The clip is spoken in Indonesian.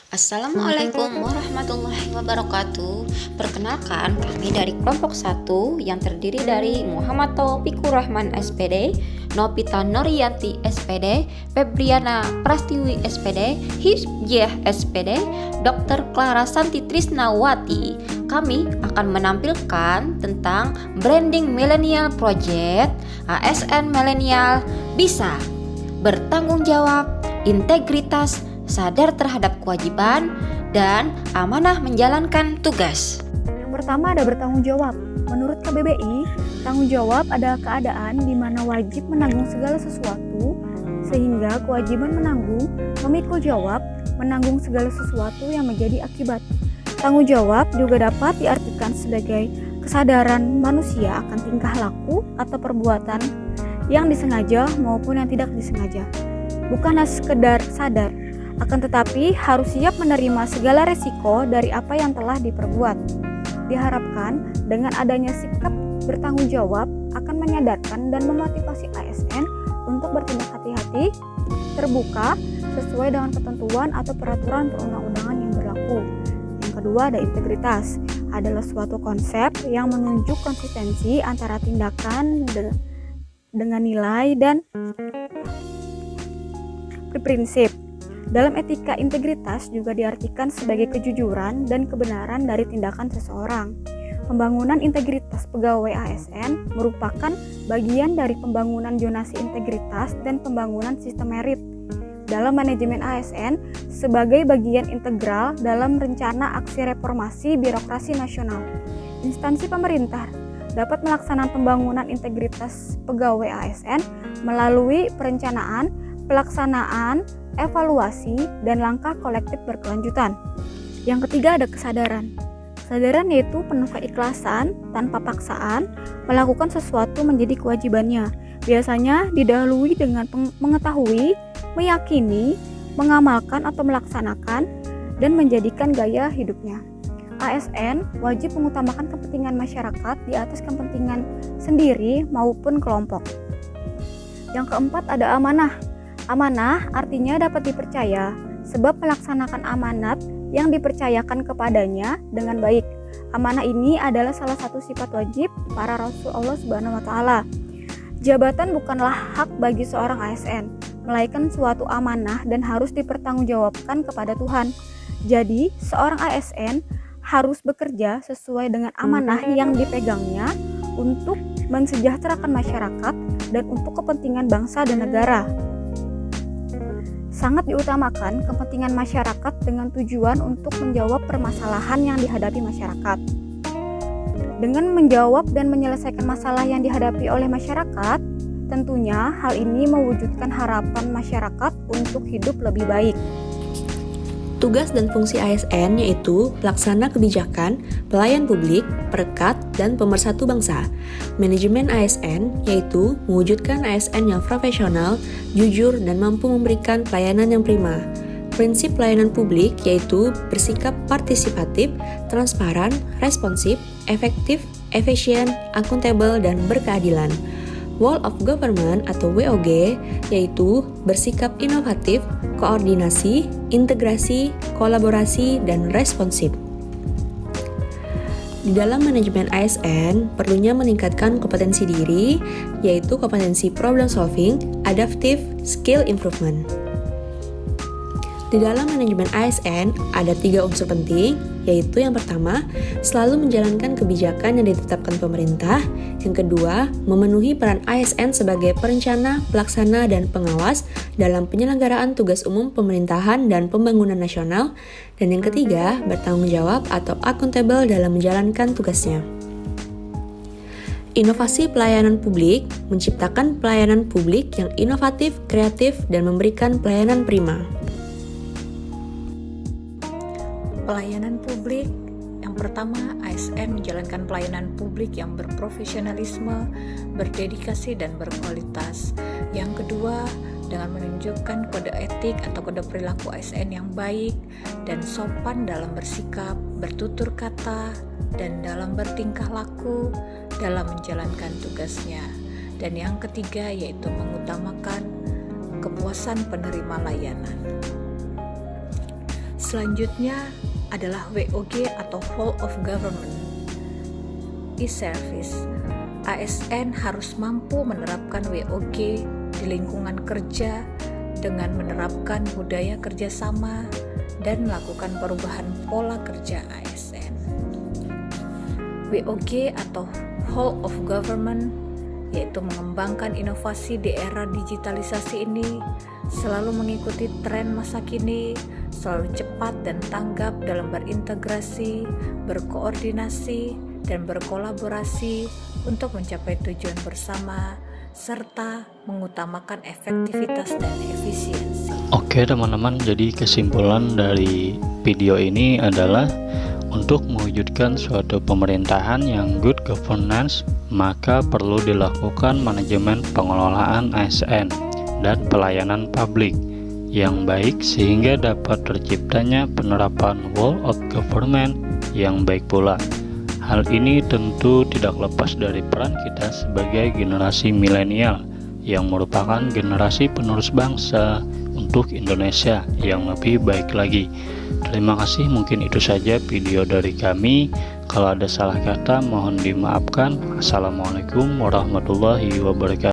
Assalamualaikum warahmatullahi wabarakatuh. Perkenalkan, kami dari kelompok 1 yang terdiri dari Muhammad Taufikur Rahman SPD, Novita Noriyanti SPD, Febriana Prastiwi SPD, Hizjah SPD, Dr. Clara Santi Trisnawati. Kami akan menampilkan tentang Branding Millennial Project. ASN Millennial bisa bertanggung jawab, integritas, sadar terhadap kewajiban, dan amanah menjalankan tugas. Yang pertama ada bertanggung jawab. Menurut KBBI, tanggung jawab adalah keadaan di mana wajib menanggung segala sesuatu, sehingga kewajiban menanggung, memikul jawab, menanggung segala sesuatu yang menjadi akibat. Tanggung jawab juga dapat diartikan sebagai kesadaran manusia akan tingkah laku atau perbuatan yang disengaja maupun yang tidak disengaja. Bukanlah sekedar sadar, akan tetapi harus siap menerima segala resiko dari apa yang telah diperbuat. Diharapkan dengan adanya sikap bertanggung jawab akan menyadarkan dan memotivasi ASN untuk bertindak hati-hati, terbuka, sesuai dengan ketentuan atau peraturan perundang-undangan yang berlaku. Yang kedua ada integritas, adalah suatu konsep yang menunjuk konsistensi antara tindakan dengan nilai dan prinsip. Dalam etika, integritas juga diartikan sebagai kejujuran dan kebenaran dari tindakan seseorang. Pembangunan integritas pegawai ASN merupakan bagian dari pembangunan zonasi integritas dan pembangunan sistem merit dalam manajemen ASN sebagai bagian integral dalam rencana aksi reformasi birokrasi nasional. Instansi pemerintah dapat melaksanakan pembangunan integritas pegawai ASN melalui perencanaan, pelaksanaan, evaluasi, dan langkah kolektif berkelanjutan. Yang ketiga ada kesadaran. Kesadaran yaitu penuh keikhlasan tanpa paksaan melakukan sesuatu menjadi kewajibannya. Biasanya didahului dengan mengetahui, meyakini, mengamalkan atau melaksanakan, dan menjadikan gaya hidupnya. ASN wajib mengutamakan kepentingan masyarakat di atas kepentingan sendiri maupun kelompok. Yang keempat ada amanah. Amanah artinya dapat dipercaya, sebab melaksanakan amanat yang dipercayakan kepadanya dengan baik. Amanah ini adalah salah satu sifat wajib para Rasul Allah Subhanahu wa Ta'ala. Jabatan bukanlah hak bagi seorang ASN, melainkan suatu amanah dan harus dipertanggungjawabkan kepada Tuhan. Jadi, seorang ASN harus bekerja sesuai dengan amanah yang dipegangnya untuk mensejahterakan masyarakat dan untuk kepentingan bangsa dan negara. Sangat diutamakan kepentingan masyarakat dengan tujuan untuk menjawab permasalahan yang dihadapi masyarakat. Dengan menjawab dan menyelesaikan masalah yang dihadapi oleh masyarakat, tentunya hal ini mewujudkan harapan masyarakat untuk hidup lebih baik. Tugas dan fungsi ASN yaitu pelaksana kebijakan, pelayan publik, perekat, dan pemersatu bangsa. Manajemen ASN yaitu mewujudkan ASN yang profesional, jujur, dan mampu memberikan pelayanan yang prima. Prinsip pelayanan publik yaitu bersikap partisipatif, transparan, responsif, efektif, efisien, akuntabel, dan berkeadilan. Whole of Government atau WOG yaitu bersikap inovatif, koordinasi, integrasi, kolaborasi, dan responsif. Di dalam manajemen ASN, perlunya meningkatkan kompetensi diri, yaitu kompetensi problem solving, adaptive, skill improvement. Di dalam manajemen ASN, ada 3 unsur penting, yaitu yang pertama, selalu menjalankan kebijakan yang ditetapkan pemerintah. Yang kedua, memenuhi peran ASN sebagai perencana, pelaksana, dan pengawas dalam penyelenggaraan tugas umum pemerintahan dan pembangunan nasional. Dan yang ketiga, bertanggung jawab atau accountable dalam menjalankan tugasnya. Inovasi pelayanan publik menciptakan pelayanan publik yang inovatif, kreatif, dan memberikan pelayanan prima. Pelayanan publik, yang pertama ASN menjalankan pelayanan publik yang berprofesionalisme, berdedikasi, dan berkualitas. Yang kedua, dengan menunjukkan kode etik atau kode perilaku ASN yang baik dan sopan dalam bersikap, bertutur kata, dan dalam bertingkah laku dalam menjalankan tugasnya. Dan yang ketiga yaitu mengutamakan kepuasan penerima layanan. Selanjutnya adalah WOG atau Whole of Government e-Service. ASN harus mampu menerapkan WOG di lingkungan kerja dengan menerapkan budaya kerjasama dan melakukan perubahan pola kerja ASN. WOG atau Whole of Government yaitu mengembangkan inovasi di era digitalisasi ini, selalu mengikuti tren masa kini, selalu cepat dan tanggap dalam berintegrasi, berkoordinasi, dan berkolaborasi untuk mencapai tujuan bersama, serta mengutamakan efektivitas dan efisiensi. Oke teman-teman, jadi kesimpulan dari video ini adalah untuk mewujudkan suatu pemerintahan yang good governance, maka perlu dilakukan manajemen pengelolaan ASN dan pelayanan publik yang baik sehingga dapat terciptanya penerapan whole of government yang baik pula. Hal ini tentu tidak lepas dari peran kita sebagai generasi milenial yang merupakan generasi penerus bangsa untuk Indonesia yang lebih baik lagi. Terima kasih, mungkin itu saja video dari kami. Kalau ada salah kata mohon dimaafkan. Assalamualaikum warahmatullahi wabarakatuh.